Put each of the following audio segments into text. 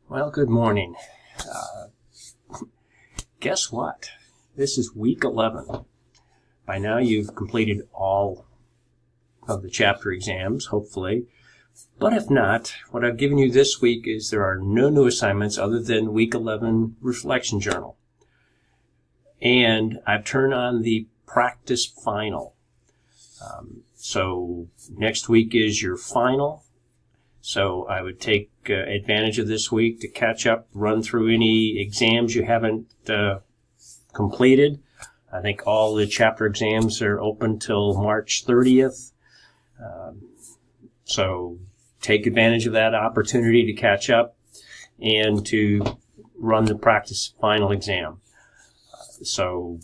Well, good morning. Guess what? This is week 11. By now you've completed all of the chapter exams, hopefully. But if not, what I've given you this week is there are no new assignments other than week 11 reflection journal. And I've turned on the practice final. So next week is your final. So I would take advantage of this week to catch up, run through any exams you haven't completed. I think all the chapter exams are open till March 30th. So take advantage of that opportunity to catch up and to run the practice final exam. So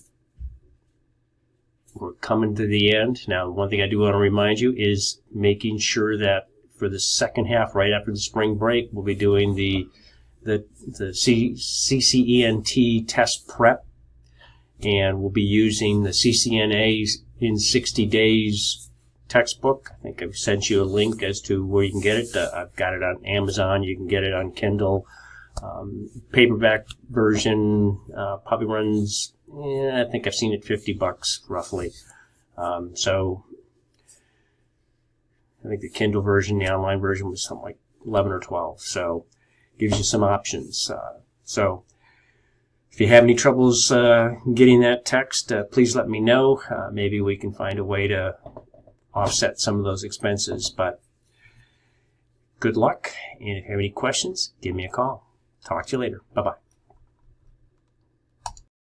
we're coming to the end. Now, one thing I do want to remind you is making sure that for the second half, right after the spring break, we'll be doing the CCC&TI test prep, and we'll be using the CCNA in 60 days textbook. I think I've sent you a link as to where you can get it. I've got it on Amazon. You can get it on Kindle. Paperback version probably runs, I think I've seen it $50 roughly. So I think the Kindle version, the online version, was something like 11 or 12. So gives you some options. So if you have any troubles getting that text, please let me know. Maybe we can find a way to offset some of those expenses. But good luck. And if you have any questions, give me a call. Talk to you later. Bye-bye.